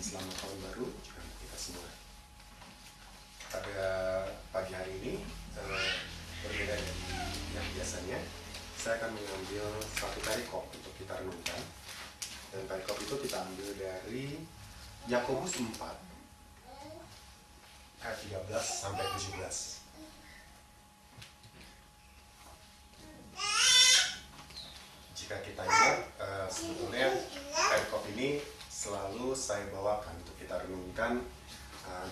selamat tahun baru juga untuk kita semua. Pada pagi hari ini berbeda dari yang biasanya, saya akan mengambil satu perikop untuk kita renungkan. Dan perikop itu kita ambil dari Yakobus 4 ayat 13 sampai 17. Jika kita ingat, sebetulnya perikop ini selalu saya bawakan untuk kita renungkan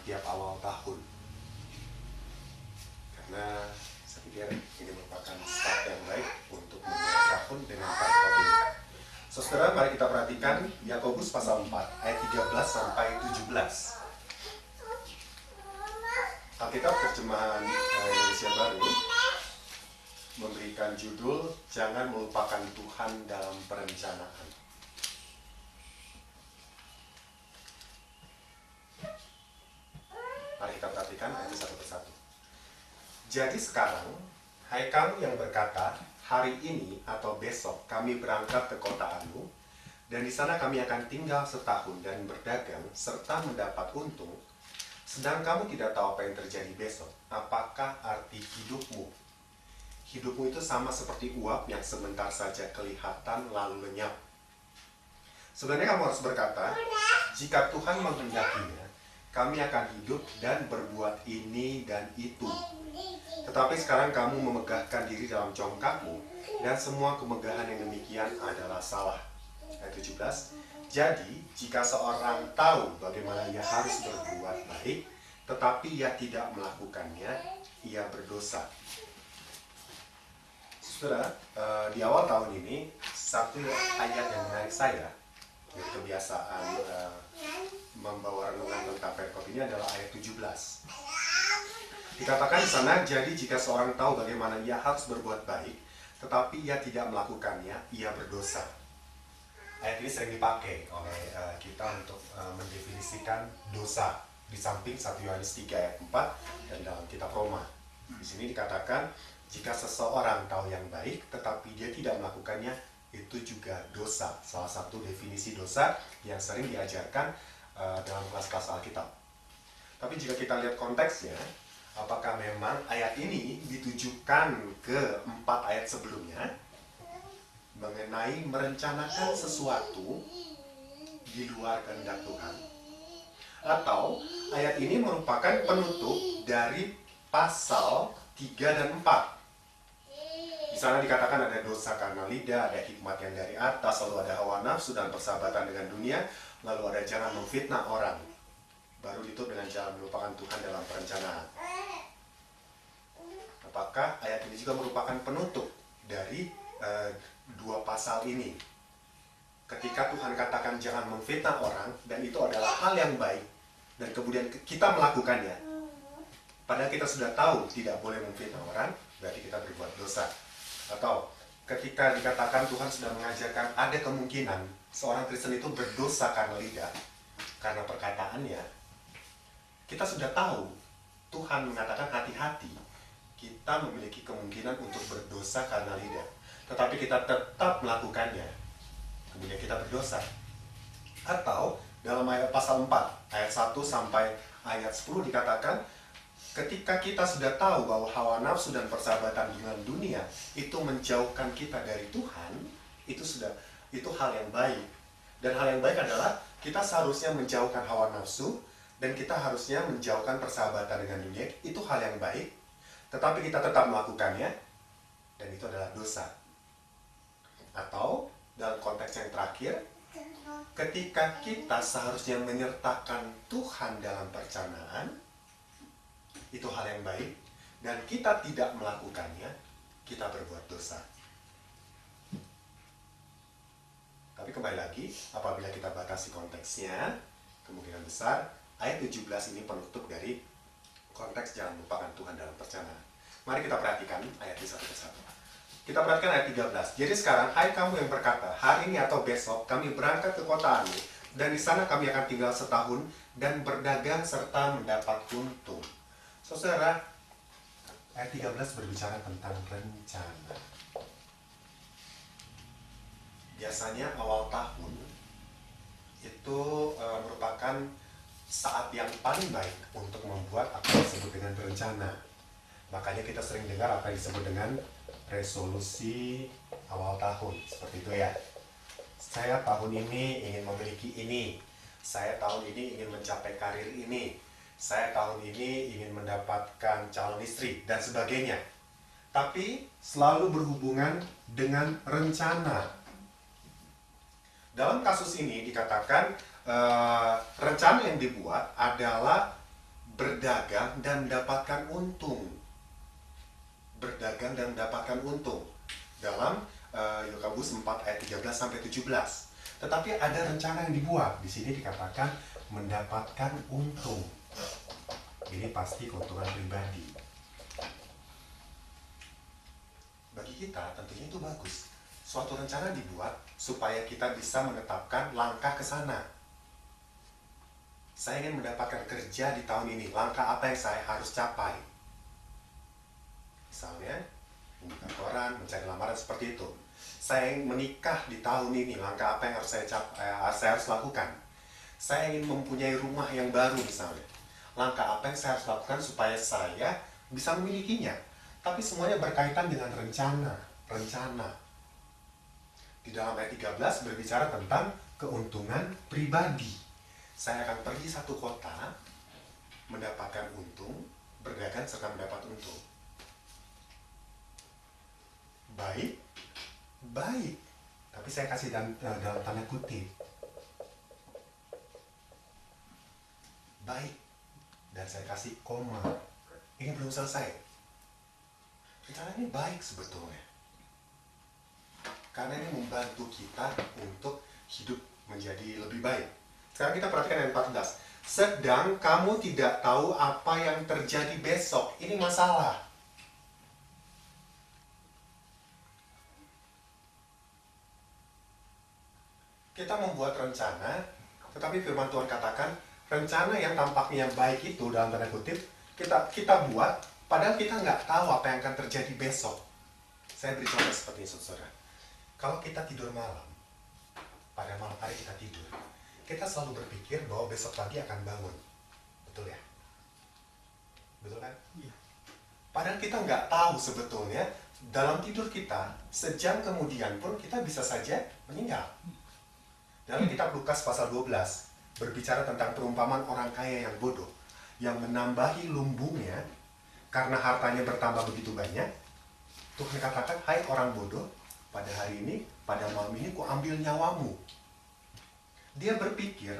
tiap awal tahun, karena saya pikir ini merupakan start yang baik untuk memulai tahun dengan perikop ini. Saudara, mari kita perhatikan Yakobus pasal 4 ayat 13 sampai 17. Alkitab terjemahan Indonesia Baru memberikan judul "Jangan Melupakan Tuhan Dalam Perencanaan". Mari kita perhatikan ayat satu persatu. Jadi sekarang, hai kamu yang berkata, hari ini atau besok kami berangkat ke kota Anu, dan di sana kami akan tinggal setahun dan berdagang serta mendapat untung, sedang kamu tidak tahu apa yang terjadi besok. Apakah arti hidupmu? Hidupmu itu sama seperti uap yang sebentar saja kelihatan lalu lenyap. Sebenarnya kamu harus berkata, jika Tuhan menghendakinya, kami akan hidup dan berbuat ini dan itu. Tetapi sekarang kamu memegahkan diri dalam congkakmu, dan semua kemegahan yang demikian adalah salah. Ayat 17. Jadi, jika seorang tahu bagaimana ia harus berbuat baik, tetapi ia tidak melakukannya, ia berdosa. Saudara, di awal tahun ini, satu ayat yang menarik saya, dari kebiasaan membawa renungan tentang perikop ini adalah ayat 17. Dikatakan di sana, jadi jika seorang tahu bagaimana ia harus berbuat baik, tetapi ia tidak melakukannya, ia berdosa. Ayat ini sering dipakai oleh kita untuk mendefinisikan dosa di samping 1 Yohanes 3 ayat 4 dan dalam kitab Roma. Di sini dikatakan, jika seseorang tahu yang baik, tetapi dia tidak melakukannya, itu juga dosa. Salah satu definisi dosa yang sering diajarkan dalam kelas-kelas Alkitab. Tapi jika kita lihat konteksnya, apakah memang ayat ini ditujukan ke 4 ayat sebelumnya mengenai merencanakan sesuatu di luar kehendak Tuhan? Atau ayat ini merupakan penutup dari pasal 3 dan 4? Di sana dikatakan ada dosa karena lidah, ada hikmat yang dari atas, lalu ada hawa nafsu dan persahabatan dengan dunia, lalu ada jangan memfitnah orang. Baru ditutup dengan jangan melupakan Tuhan dalam perencanaan. Apakah ayat ini juga merupakan penutup dari dua pasal ini? Ketika Tuhan katakan jangan memfitnah orang, dan itu adalah hal yang baik, dan kemudian kita melakukannya, padahal kita sudah tahu tidak boleh memfitnah orang, berarti kita berbuat dosa. Atau ketika dikatakan Tuhan sudah mengajarkan ada kemungkinan seorang Kristen itu berdosa karena lidah, karena perkataannya, kita sudah tahu Tuhan mengatakan hati-hati, kita memiliki kemungkinan untuk berdosa karena lidah, tetapi kita tetap melakukannya, kemudian kita berdosa. Atau dalam ayat pasal 4 ayat 1 sampai ayat 10 dikatakan, ketika kita sudah tahu bahwa hawa nafsu dan persahabatan dengan dunia itu menjauhkan kita dari Tuhan, itu hal yang baik. Dan hal yang baik adalah kita seharusnya menjauhkan hawa nafsu, dan kita harusnya menjauhkan persahabatan dengan dunia. Itu hal yang baik. Tetapi kita tetap melakukannya, dan itu adalah dosa. Atau dalam konteks yang terakhir, ketika kita seharusnya menyertakan Tuhan dalam perencanaan, itu hal yang baik, dan kita tidak melakukannya, kita berbuat dosa. Tapi kembali lagi, apabila kita batasi konteksnya, kemungkinan besar ayat 17 ini penutup dari konteks jangan melupakan Tuhan dalam perencanaan. Mari kita perhatikan ayat ini satu persatu. Kita perhatikan ayat 13. Jadi sekarang, hai kamu yang berkata, hari ini atau besok kami berangkat ke kota Anu, dan di sana kami akan tinggal setahun dan berdagang serta mendapat untung. Saudara, ayat 13 berbicara tentang rencana. Biasanya awal tahun itu merupakan saat yang paling baik untuk membuat apa yang disebut dengan berencana. Makanya kita sering dengar apa yang disebut dengan resolusi awal tahun, seperti itu ya. Saya tahun ini ingin memiliki ini, saya tahun ini ingin mencapai karir ini, saya tahun ini ingin mendapatkan calon istri, dan sebagainya. Tapi selalu berhubungan dengan rencana. Dalam kasus ini dikatakan rencana yang dibuat adalah berdagang dan mendapatkan untung. Berdagang dan mendapatkan untung. Dalam Yakobus 4 ayat 13 sampai 17. Tetapi ada rencana yang dibuat. Di sini dikatakan mendapatkan untung. Ini pasti keuntungan pribadi. Bagi kita tentunya itu bagus. Suatu rencana dibuat supaya kita bisa menetapkan langkah ke sana. Saya ingin mendapatkan kerja di tahun ini. Langkah apa yang saya harus capai? Misalnya, membuka koran, mencari lamaran, seperti itu. Saya ingin menikah di tahun ini. Langkah apa yang harus saya harus lakukan? Saya ingin mempunyai rumah yang baru misalnya. Langkah apa yang saya harus lakukan supaya saya bisa memilikinya? Tapi semuanya berkaitan dengan rencana. Di dalam ayat 13 berbicara tentang keuntungan pribadi. Saya akan pergi satu kota, mendapatkan untung, berdagang serta mendapat untung. Baik. Tapi saya kasih dalam tanda kutip. Baik. Dan saya kasih koma. Ini belum selesai. Rencana ini baik sebetulnya. Karena ini membantu kita untuk hidup menjadi lebih baik. Sekarang kita perhatikan ayat 14. Sedang kamu tidak tahu apa yang terjadi besok. Ini masalah. Kita membuat rencana, tetapi firman Tuhan katakan, rencana yang tampaknya baik itu, dalam tanda kutip, kita buat, padahal kita nggak tahu apa yang akan terjadi besok. Saya beri contoh seperti ini, saudara. Kalau kita tidur malam, pada malam hari kita tidur, kita selalu berpikir bahwa besok pagi akan bangun. Betul ya? Betul kan? Iya. Padahal kita nggak tahu sebetulnya, dalam tidur kita, sejam kemudian pun kita bisa saja meninggal. Dalam kitab Lukas pasal 12, berbicara tentang perumpamaan orang kaya yang bodoh, yang menambahi lumbungnya, karena hartanya bertambah begitu banyak. Tuhan katakan, hai orang bodoh, pada hari ini, pada malam ini, ku ambil nyawamu. Dia berpikir,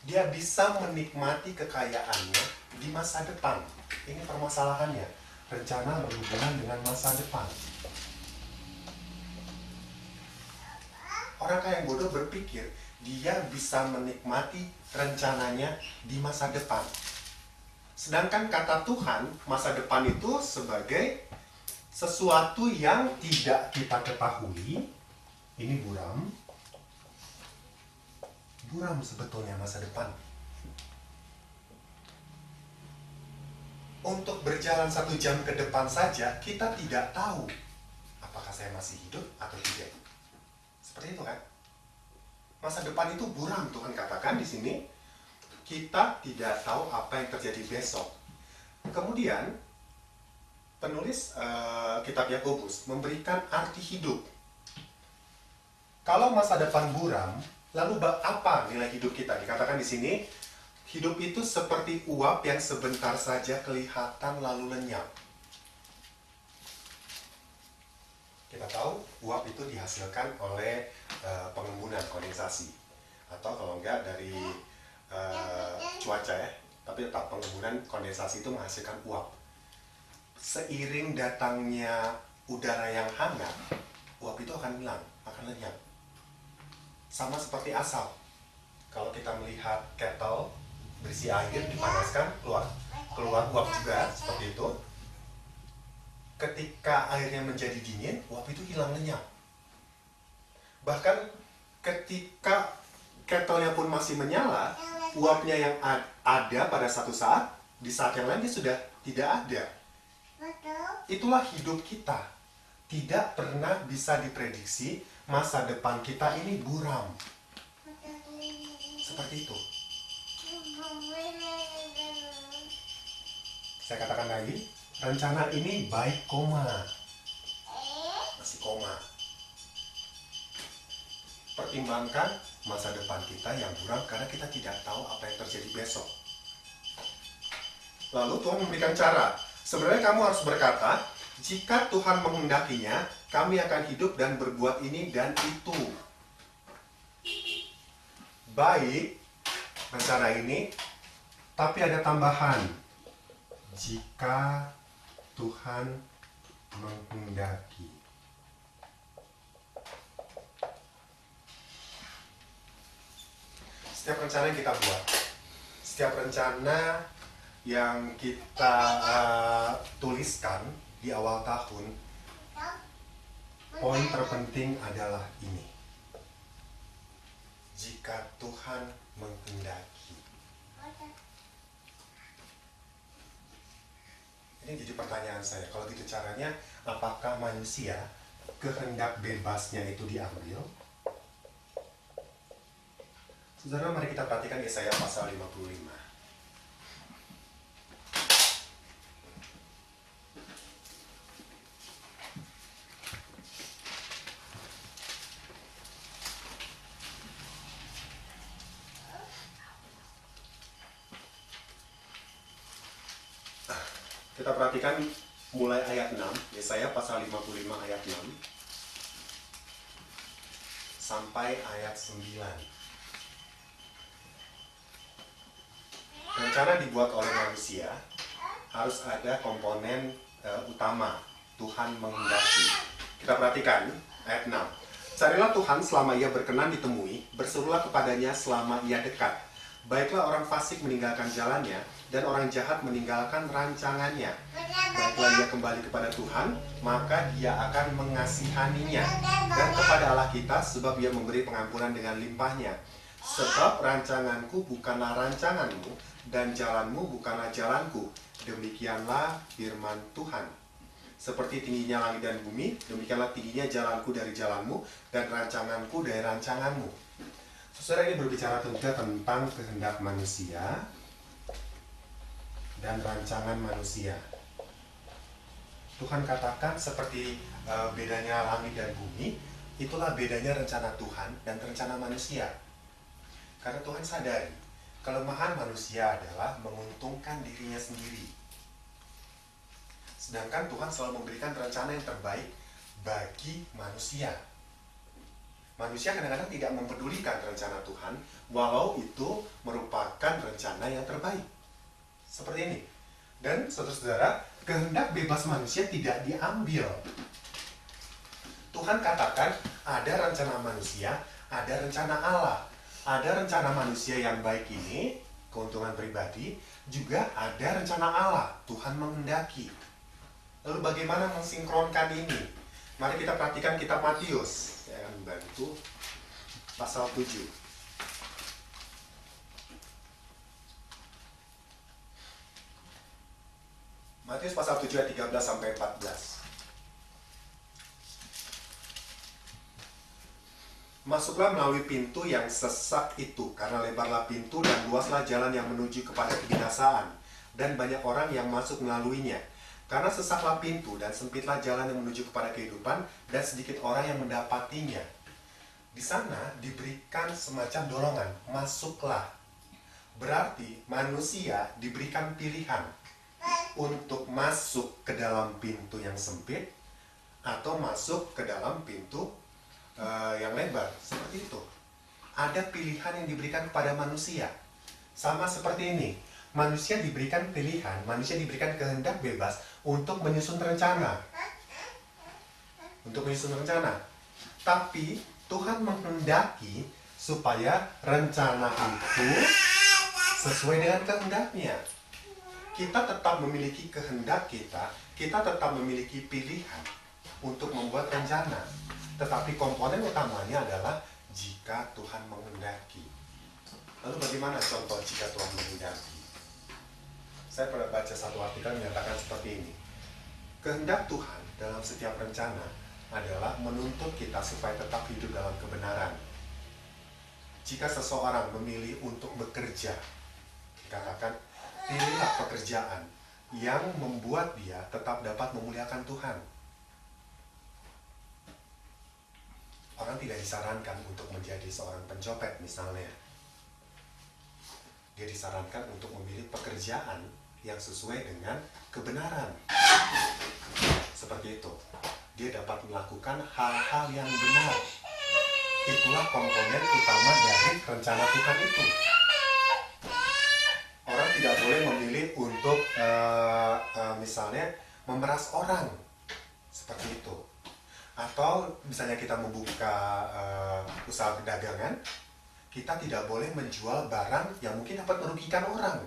dia bisa menikmati kekayaannya di masa depan. Ini permasalahannya. Rencana berhubungan dengan masa depan. Orang kaya yang bodoh berpikir, dia bisa menikmati rencananya di masa depan. Sedangkan kata Tuhan, masa depan itu sebagai sesuatu yang tidak kita ketahui. Ini buram. Buram sebetulnya masa depan. Untuk berjalan 1 jam ke depan saja, kita tidak tahu apakah saya masih hidup atau tidak. Seperti itu kan? Masa depan itu buram, Tuhan katakan di sini. Kita tidak tahu apa yang terjadi besok. Kemudian penulis kitab Yakobus memberikan arti hidup. Kalau masa depan buram, lalu apa nilai hidup kita? Dikatakan di sini, hidup itu seperti uap yang sebentar saja kelihatan lalu lenyap. Kita tahu uap itu dihasilkan oleh pengembunan kondensasi, atau kalau enggak dari cuaca ya, tapi tetap pengembunan kondensasi itu menghasilkan uap. Seiring datangnya udara yang hangat, uap itu akan hilang, akan lenyap. Sama seperti asap. Kalau kita melihat kettle berisi air dipanaskan, keluar uap juga seperti itu. Ketika airnya menjadi dingin, uap itu hilang lenyap. Bahkan ketika kettle-nya pun masih menyala, uapnya yang ada pada satu saat, di saat yang lain dia sudah tidak ada. Itulah hidup kita. Tidak pernah bisa diprediksi, masa depan kita ini buram. Seperti itu. Saya katakan lagi, rencana ini baik, masih koma. Pertimbangkan masa depan kita yang buram karena kita tidak tahu apa yang terjadi besok. Lalu Tuhan memberikan cara. Sebenarnya kamu harus berkata, jika Tuhan menghendakinya, kami akan hidup dan berbuat ini dan itu. Baik rencana ini, tapi ada tambahan. Jika Tuhan menghendaki. Setiap rencana yang kita buat, setiap rencana yang kita tuliskan di awal tahun, poin terpenting adalah ini. Jika Tuhan menghendaki. Ini jadi pertanyaan saya, kalau gitu caranya, apakah manusia kehendak bebasnya itu diambil? Saudara, mari kita perhatikan Yesaya pasal 55. Kita perhatikan mulai ayat 6, Yesaya pasal 55 ayat 6 sampai ayat 9. Rencana dibuat oleh manusia, harus ada komponen utama, Tuhan menghendaki. Kita perhatikan ayat 6. Carilah Tuhan selama ia berkenan ditemui, berserulah kepadanya selama ia dekat. Baiklah orang fasik meninggalkan jalannya, dan orang jahat meninggalkan rancangannya. Baiklah ia kembali kepada Tuhan, maka dia akan mengasihaninya. Dan kepada Allah kita, sebab ia memberi pengampunan dengan limpahnya. Sebab rancanganku bukanlah rancanganmu, dan jalanmu bukanlah jalanku. Demikianlah firman Tuhan. Seperti tingginya langit dan bumi, demikianlah tingginya jalanku dari jalanmu, dan rancanganku dari rancanganmu. Saudara, ini berbicara tentang kehendak manusia dan rancangan manusia. Tuhan katakan seperti bedanya langit dan bumi, itulah bedanya rencana Tuhan dan rencana manusia. Karena Tuhan sadari, kelemahan manusia adalah menguntungkan dirinya sendiri. Sedangkan Tuhan selalu memberikan rencana yang terbaik bagi manusia. Manusia kadang-kadang tidak mempedulikan rencana Tuhan, walau itu merupakan rencana yang terbaik. Seperti ini. Dan saudara-saudara, kehendak bebas manusia tidak diambil. Tuhan katakan ada rencana manusia, ada rencana Allah. Ada rencana manusia yang baik ini, keuntungan pribadi, juga ada rencana Allah, Tuhan menghendaki. Lalu bagaimana mensinkronkan ini? Mari kita perhatikan kitab Matius. Saya akan membantu pasal 7. Matius pasal 7 ayat 13 sampai 14. Masuklah melalui pintu yang sesak itu, karena lebarlah pintu dan luaslah jalan yang menuju kepada kebinasaan, dan banyak orang yang masuk melaluinya. Karena sesaklah pintu dan sempitlah jalan yang menuju kepada kehidupan, dan sedikit orang yang mendapatinya. Di sana diberikan semacam dorongan, masuklah. Berarti manusia diberikan pilihan untuk masuk ke dalam pintu yang sempit atau masuk ke dalam pintu yang lebar. Seperti itu. Ada pilihan yang diberikan kepada manusia. Sama seperti ini. Manusia diberikan pilihan, manusia diberikan kehendak bebas untuk menyusun rencana. Untuk menyusun rencana. Tapi Tuhan menghendaki supaya rencana itu sesuai dengan kehendaknya. Kita tetap memiliki kehendak kita tetap memiliki pilihan untuk membuat rencana. Tetapi komponen utamanya adalah jika Tuhan menghendaki. Lalu bagaimana contoh jika Tuhan menghendaki? Saya pernah baca satu artikel menyatakan seperti ini. Kehendak Tuhan dalam setiap rencana adalah menuntut kita supaya tetap hidup dalam kebenaran. Jika seseorang memilih untuk bekerja, dikatakan, pilihlah pekerjaan yang membuat dia tetap dapat memuliakan Tuhan. Orang tidak disarankan untuk menjadi seorang pencopet misalnya. Dia disarankan untuk memilih pekerjaan yang sesuai dengan kebenaran. Seperti itu. Dia dapat melakukan hal-hal yang benar. Itulah komponen utama dari rencana Tuhan itu. Orang tidak boleh memilih untuk misalnya memeras orang. Seperti itu. Atau misalnya kita membuka usaha perdagangan, kita tidak boleh menjual barang yang mungkin dapat merugikan orang.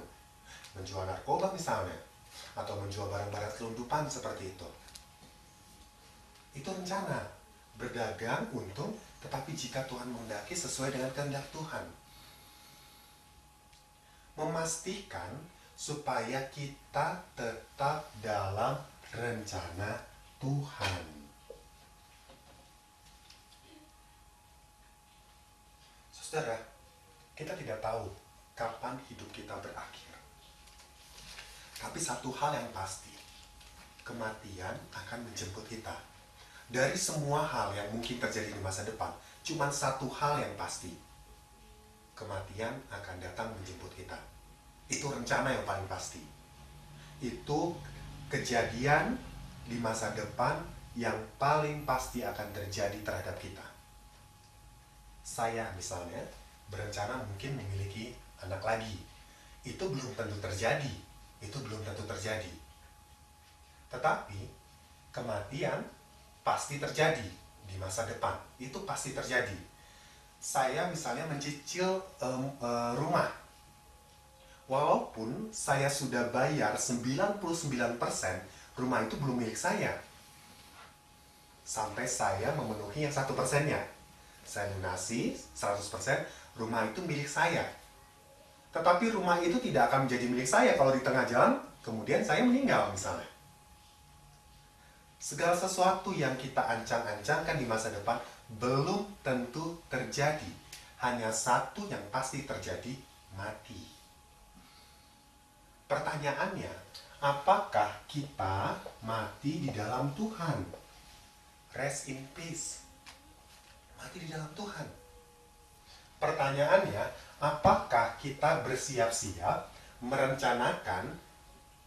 Menjual narkoba misalnya, atau menjual barang-barang selundupan seperti itu. Itu rencana. Berdagang untung, tetapi jika Tuhan menghendaki sesuai dengan kehendak Tuhan. Memastikan supaya kita tetap dalam rencana Tuhan. Saudara, kita tidak tahu kapan hidup kita berakhir. Tapi satu hal yang pasti, kematian akan menjemput kita. Dari semua hal yang mungkin terjadi di masa depan, cuma satu hal yang pasti. Kematian akan datang menjemput kita. Itu rencana yang paling pasti. Itu kejadian di masa depan yang paling pasti akan terjadi terhadap kita. Saya misalnya berencana mungkin memiliki anak lagi. Itu belum tentu terjadi. Tetapi kematian pasti terjadi di masa depan. Itu pasti terjadi. Saya misalnya mencicil rumah. Walaupun saya sudah bayar 99%, rumah itu belum milik saya. Sampai saya memenuhi yang 1%-nya. Saya lunasi 100%, rumah itu milik saya. Tetapi rumah itu tidak akan menjadi milik saya kalau di tengah jalan, kemudian saya meninggal misalnya. Segala sesuatu yang kita ancang-ancangkan di masa depan belum tentu terjadi. Hanya satu yang pasti terjadi, mati. Pertanyaannya, apakah kita mati di dalam Tuhan? Rest in peace. Mati di dalam Tuhan. Pertanyaannya, apakah kita bersiap-siap merencanakan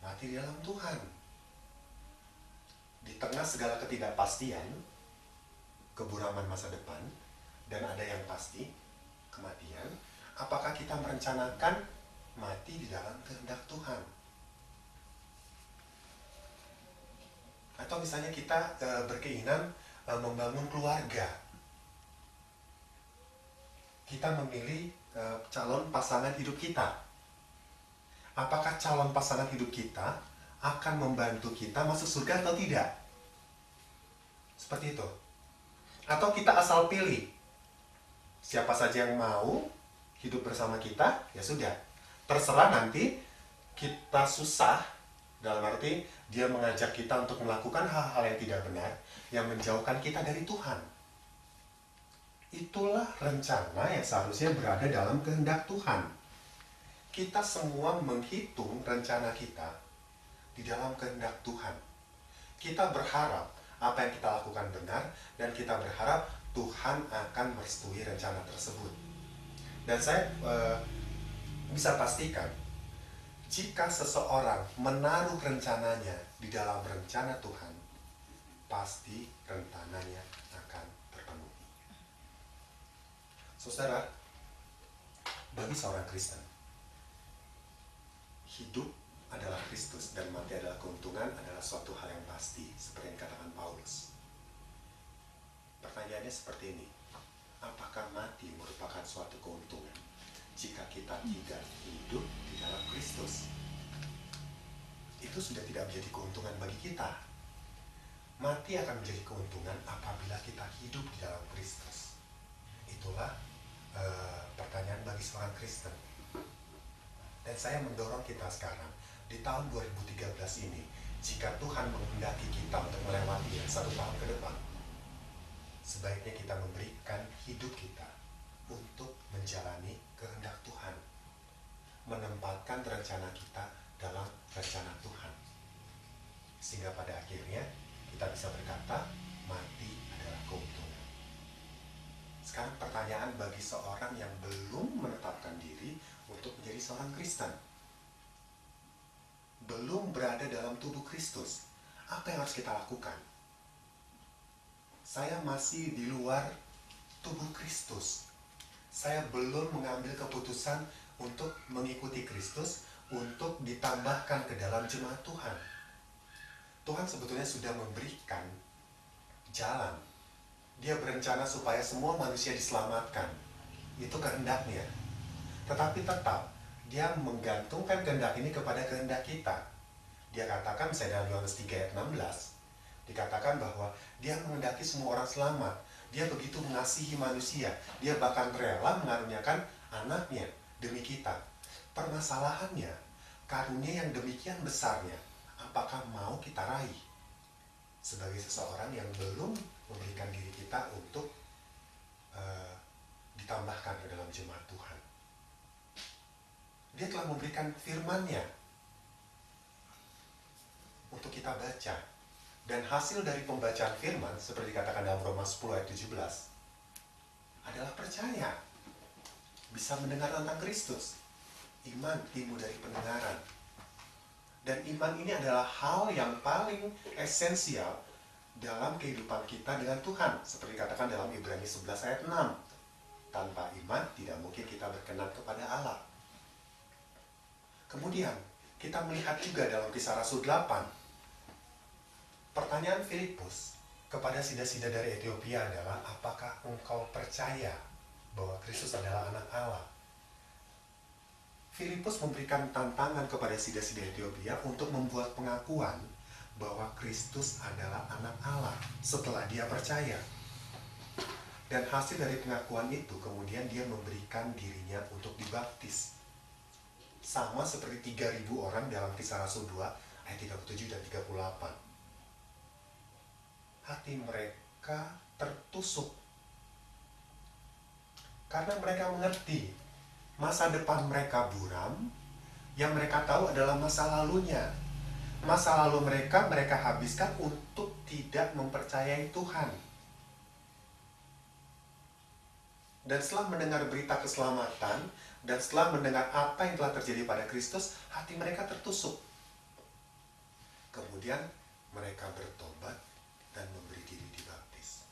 mati di dalam Tuhan? Di tengah segala ketidakpastian, keburaman masa depan, dan ada yang pasti, kematian, apakah kita merencanakan mati di dalam kehendak Tuhan? Atau misalnya kita berkeinginan membangun keluarga. Kita memilih calon pasangan hidup kita. Apakah calon pasangan hidup kita akan membantu kita masuk surga atau tidak? Seperti itu. Atau kita asal pilih. Siapa saja yang mau hidup bersama kita, ya sudah. Terserah nanti kita susah, dalam arti dia mengajak kita untuk melakukan hal-hal yang tidak benar, yang menjauhkan kita dari Tuhan. Itulah rencana yang seharusnya berada dalam kehendak Tuhan. Kita semua menghitung rencana kita di dalam kehendak Tuhan. Kita berharap apa yang kita lakukan benar, dan kita berharap Tuhan akan merestui rencana tersebut. Dan saya bisa pastikan, jika seseorang menaruh rencananya di dalam rencana Tuhan, pasti rencananya akan terpenuhi. Saudara, bagi seorang Kristen, hidup adalah Kristus dan mati adalah keuntungan adalah suatu hal yang pasti, seperti yang dikatakan Paulus. Pertanyaannya seperti ini, apakah mati merupakan suatu keuntungan jika kita tidak hidup di dalam Kristus? Itu sudah tidak menjadi keuntungan bagi kita. Mati akan menjadi keuntungan apabila kita hidup di dalam Kristus. Itulah pertanyaan bagi seorang Kristen. Dan saya mendorong kita sekarang, di tahun 2013 ini, jika Tuhan menghendaki kita untuk melewati 1 tahun ke depan, sebaiknya kita memberikan hidup kita untuk menjalani kehendak Tuhan, menempatkan rencana kita dalam rencana Tuhan, sehingga pada akhirnya kita bisa berkata mati adalah keuntungan. Sekarang pertanyaan bagi seorang yang belum menetapkan diri untuk menjadi seorang Kristen, belum berada dalam tubuh Kristus, apa yang harus kita lakukan? Saya masih di luar tubuh Kristus. Saya belum mengambil keputusan untuk mengikuti Kristus, untuk ditambahkan ke dalam jemaat Tuhan. Tuhan sebetulnya sudah memberikan jalan. Dia berencana supaya semua manusia diselamatkan. Itu kehendaknya. Tetapi tetap, dia menggantungkan kehendak ini kepada kehendak kita. Dia katakan, misalnya dalam Yohanes 3 ayat 16, dikatakan bahwa dia menghendaki semua orang selamat. Dia begitu mengasihi manusia. Dia bahkan rela mengaruniakan anaknya demi kita. Permasalahannya, karunia yang demikian besarnya, apakah mau kita raih sebagai seseorang yang belum memberikan diri kita untuk ditambahkan ke dalam jemaat Tuhan? Dia telah memberikan firman-Nya untuk kita baca. Dan hasil dari pembacaan firman, seperti dikatakan dalam Roma 10 ayat 17, adalah percaya. Bisa mendengar tentang Kristus. Iman timbul dari pendengaran. Dan iman ini adalah hal yang paling esensial dalam kehidupan kita dengan Tuhan. Seperti dikatakan dalam Ibrani 11 ayat 6. Tanpa iman tidak mungkin kita berkenan kepada Allah. Kemudian kita melihat juga dalam Kisah Rasul 8. Pertanyaan Filipus kepada sida-sida dari Ethiopia adalah, apakah engkau percaya bahwa Kristus adalah anak Allah? Filipus memberikan tantangan kepada sida-sida Ethiopia untuk membuat pengakuan bahwa Kristus adalah anak Allah setelah dia percaya. Dan hasil dari pengakuan itu kemudian dia memberikan dirinya untuk dibaptis. Sama seperti 3.000 orang dalam Kisah Rasul 2 ayat 37 dan 38. Hati mereka tertusuk karena mereka mengerti masa depan mereka buram. Yang mereka tahu adalah masa lalunya. Masa lalu mereka habiskan untuk tidak mempercayai Tuhan. Dan setelah mendengar berita keselamatan dan setelah mendengar apa yang telah terjadi pada Kristus, hati mereka tertusuk. Kemudian mereka bertobat dan memberi diri dibaptis.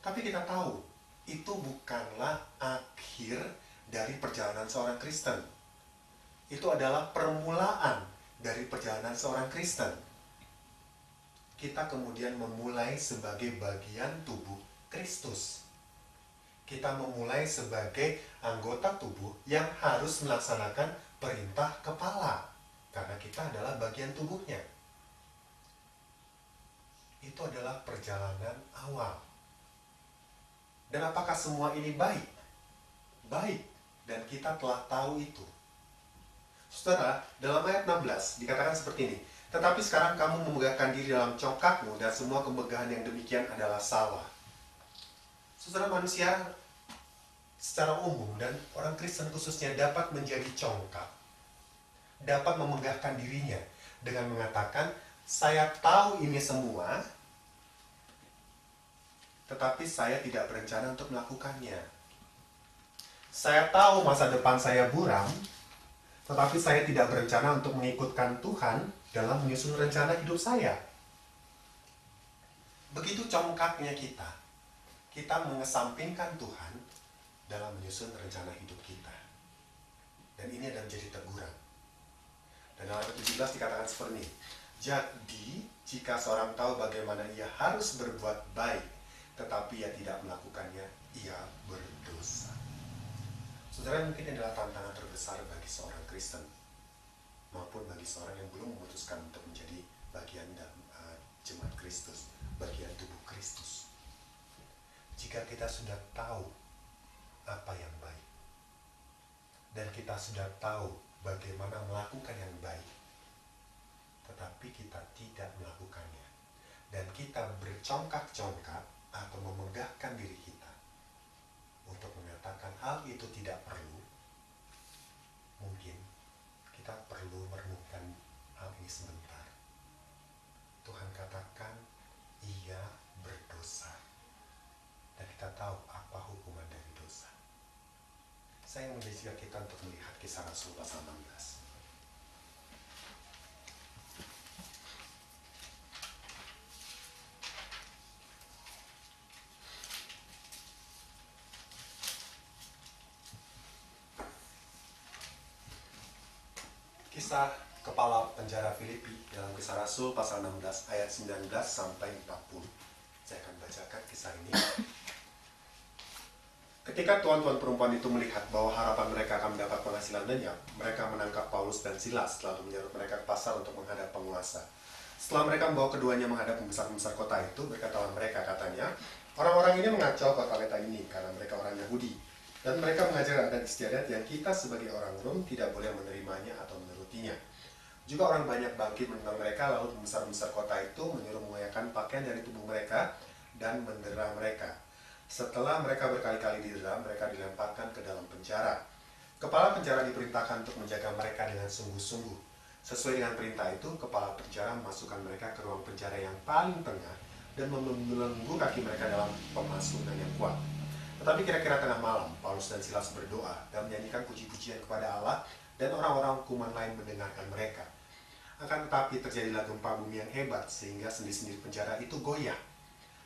Tapi kita tahu, itu bukanlah akhir dari perjalanan seorang Kristen. Itu adalah permulaan dari perjalanan seorang Kristen. Kita kemudian memulai sebagai bagian tubuh Kristus. Kita memulai sebagai anggota tubuh yang harus melaksanakan perintah kepala, karena kita adalah bagian tubuhnya. Itu adalah perjalanan awal. Dan apakah semua ini baik? Baik. Dan kita telah tahu itu. Saudara, dalam ayat 16 dikatakan seperti ini. Tetapi sekarang kamu memegahkan diri dalam congkakmu, dan semua kemegahan yang demikian adalah salah. Saudara, manusia secara umum dan orang Kristen khususnya dapat menjadi congkak. Dapat memegahkan dirinya dengan mengatakan, saya tahu ini semua, tetapi saya tidak berencana untuk melakukannya. Saya tahu masa depan saya buram, tetapi saya tidak berencana untuk mengikutkan Tuhan dalam menyusun rencana hidup saya. Begitu congkaknya kita. Kita mengesampingkan Tuhan dalam menyusun rencana hidup kita. Dan ini adalah menjadi teguran. Dan dalam ayat 17 dikatakan seperti ini. Jadi, jika seorang tahu bagaimana ia harus berbuat baik, tetapi ia tidak melakukannya, ia berdosa. Saudara, mungkin ini adalah tantangan terbesar bagi seorang Kristen, maupun bagi seorang yang belum memutuskan untuk menjadi bagian jemaat Kristus, bagian tubuh Kristus. Jika kita sudah tahu apa yang baik, dan kita sudah tahu bagaimana melakukan yang baik, tetapi kita tidak melakukannya, dan kita bercongkak-congkak atau memegahkan diri kita, untuk mengatakan hal itu tidak perlu, mungkin kita perlu merenungkan hal ini sebentar. Tuhan katakan ia berdosa, dan kita tahu apa hukuman dari dosa. Saya mengajak kita untuk melihat Kisah Rasul pasal 16. Kisah kepala penjara Filipi dalam Kisah Rasul pasal 16 ayat 19 sampai 40. Saya akan bacakan kisah ini. Ketika tuan-tuan perempuan itu melihat bahwa harapan mereka akan mendapat penghasilan lenyap, mereka menangkap Paulus dan Silas lalu menyeret mereka ke pasar untuk menghadap penguasa. Setelah mereka membawa keduanya menghadap pembesar-pembesar kota itu, berkatalah mereka, katanya, orang-orang ini mengacau kota kita ini karena mereka orang Yahudi. Dan mereka mengajar adat istiadat yang kita sebagai orang Rom tidak boleh menerimanya atau menurutinya. Juga orang banyak bangkit menentang mereka, lalu pembesar-pembesar kota itu menyuruh mengoyakkan pakaian dari tubuh mereka dan mendera mereka. Setelah mereka berkali-kali didera, mereka dilemparkan ke dalam penjara. Kepala penjara diperintahkan untuk menjaga mereka dengan sungguh-sungguh. Sesuai dengan perintah itu, kepala penjara memasukkan mereka ke ruang penjara yang paling tengah dan membelenggu kaki mereka dalam pemasungan yang kuat. Tetapi kira-kira tengah malam, Paulus dan Silas berdoa dan menyanyikan puji-pujian kepada Allah, dan orang-orang hukuman lain mendengarkan mereka. Akan tetapi terjadilah gempa bumi yang hebat sehingga sendi-sendi penjara itu goyah.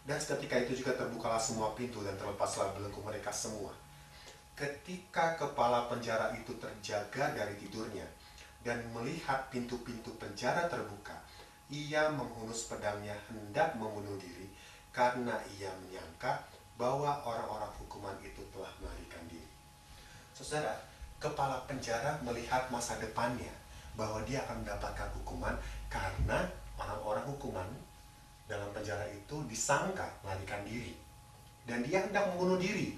Dan seketika itu juga terbukalah semua pintu dan terlepaslah belenggu mereka semua. Ketika kepala penjara itu terjaga dari tidurnya dan melihat pintu-pintu penjara terbuka, ia menghunus pedangnya hendak membunuh diri karena ia menyangka bahwa orang-orang hukuman itu telah melarikan diri. Saudara, kepala penjara melihat masa depannya bahwa dia akan mendapatkan hukuman karena orang-orang hukuman dalam penjara itu disangka melarikan diri, dan dia hendak membunuh diri.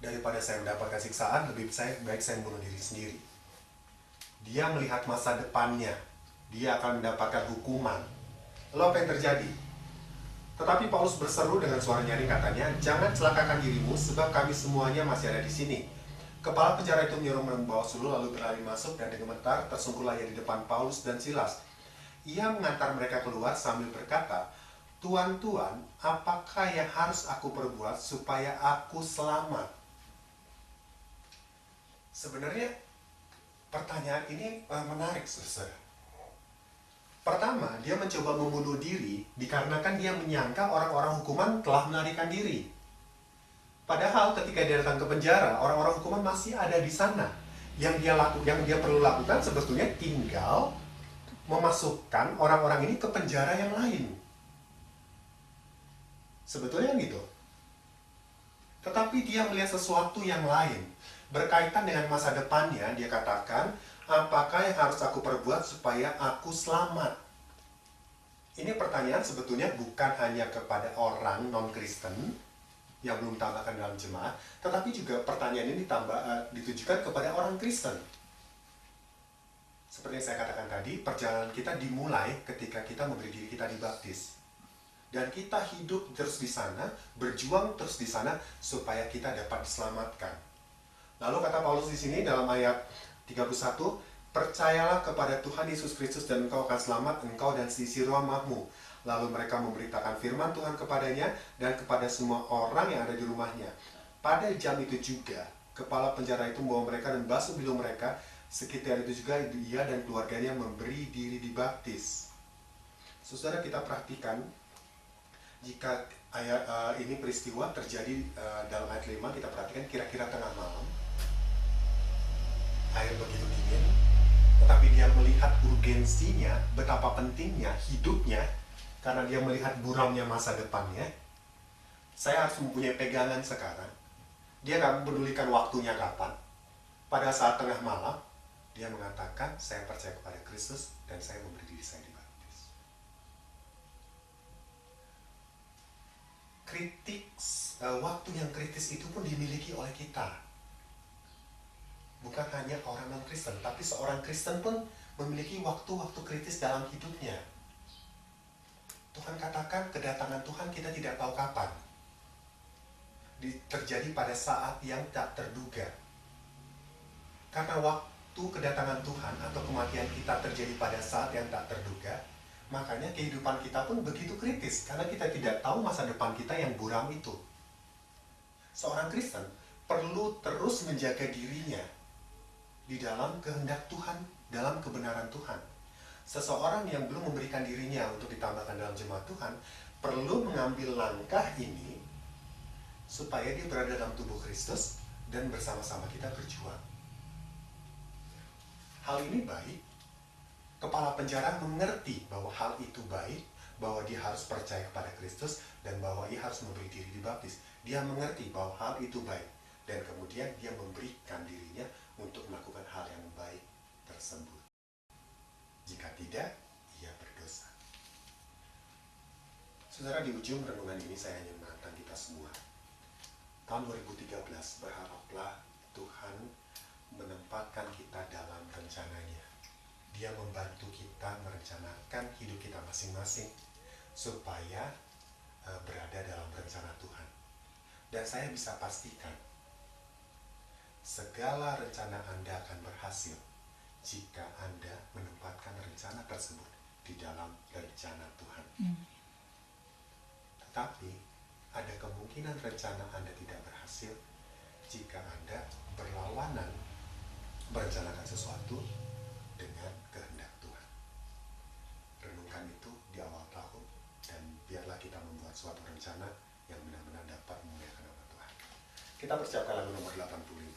Daripada saya mendapatkan siksaan, lebih baik saya membunuh diri sendiri. Dia melihat masa depannya, dia akan mendapatkan hukuman. Lalu apa yang terjadi? Tetapi Paulus berseru dengan suara nyaring, katanya, jangan celakakan dirimu sebab kami semuanya masih ada di sini. Kepala penjara itu menyuruh membawa suluh lalu berlari masuk, dan dengan gemetar tersungkurlah ia di depan Paulus dan Silas. Ia mengantar mereka keluar sambil berkata, Tuan-tuan, apakah yang harus aku perbuat supaya aku selamat? Sebenarnya pertanyaan ini menarik, saudara. Pertama, dia mencoba membunuh diri dikarenakan dia menyangka orang-orang hukuman telah melarikan diri. Padahal ketika dia datang ke penjara, orang-orang hukuman masih ada di sana. Yang dia perlu lakukan sebetulnya tinggal memasukkan orang-orang ini ke penjara yang lain. Sebetulnya gitu. Tetapi dia melihat sesuatu yang lain. Berkaitan dengan masa depannya, dia katakan, apakah yang harus aku perbuat supaya aku selamat? Ini pertanyaan sebetulnya bukan hanya kepada orang non-Kristen yang belum tambahkan dalam jemaat, tetapi juga pertanyaan ini ditujukan kepada orang Kristen. Seperti yang saya katakan tadi, perjalanan kita dimulai ketika kita memberi diri kita dibaptis. Dan kita hidup terus di sana, berjuang terus di sana supaya kita dapat diselamatkan. Lalu kata Paulus di sini dalam ayat 31, percayalah kepada Tuhan Yesus Kristus dan engkau akan selamat, engkau dan sisi rumahmu. Lalu mereka memberitakan firman Tuhan kepadanya dan kepada semua orang yang ada di rumahnya. Pada jam itu juga, kepala penjara itu membawa mereka dan basuh bilu mereka. Sekitar itu juga dia dan keluarganya memberi diri dibaptis. Saudara, kita perhatikan, jika ayat ini peristiwa terjadi dalam ayat 5, kita perhatikan kira-kira tengah malam. Air begitu dingin, tetapi dia melihat urgensinya, betapa pentingnya hidupnya, karena dia melihat buramnya masa depannya. Saya harus mempunyai pegangan sekarang. Dia gak mempedulikan waktunya kapan. Pada saat tengah malam, dia mengatakan, saya percaya kepada Kristus dan saya memberi diri saya dibaptis. Waktu yang kritis itu pun dimiliki oleh kita. Bukan hanya orang non-Kristen, tapi seorang Kristen pun memiliki waktu-waktu kritis dalam hidupnya. Tuhan katakan kedatangan Tuhan kita tidak tahu kapan. terjadi pada saat yang tak terduga. Karena waktu kedatangan Tuhan atau kematian kita terjadi pada saat yang tak terduga, makanya kehidupan kita pun begitu kritis, karena kita tidak tahu masa depan kita yang buram itu. Seorang Kristen perlu terus menjaga dirinya di dalam kehendak Tuhan, dalam kebenaran Tuhan. Seseorang yang belum memberikan dirinya untuk ditambahkan dalam jemaat Tuhan perlu mengambil langkah ini supaya dia berada dalam tubuh Kristus dan bersama-sama kita berjuang. Hal ini baik. Kepala penjara mengerti bahwa hal itu baik, bahwa dia harus percaya kepada Kristus, dan bahwa ia harus memberi diri dibaptis. Dia mengerti bahwa hal itu baik, dan kemudian dia memberikan dirinya untuk melakukan hal yang baik tersebut. Jika tidak, ia berdosa. Saudara, di ujung renungan ini saya hanya menantang kita semua. Tahun 2013, berharaplah Tuhan menempatkan kita dalam rencananya. Dia membantu kita merencanakan hidup kita masing-masing supaya berada dalam rencana Tuhan. Dan saya bisa pastikan segala rencana Anda akan berhasil jika Anda menempatkan rencana tersebut di dalam rencana Tuhan. Tetapi ada kemungkinan rencana Anda tidak berhasil jika Anda berlawanan merencanakan sesuatu dengan kehendak Tuhan. Renungkan itu di awal tahun, dan biarlah kita membuat suatu rencana yang benar-benar dapat memuliakan nama Tuhan. Kita persiapkan lagu nomor 85.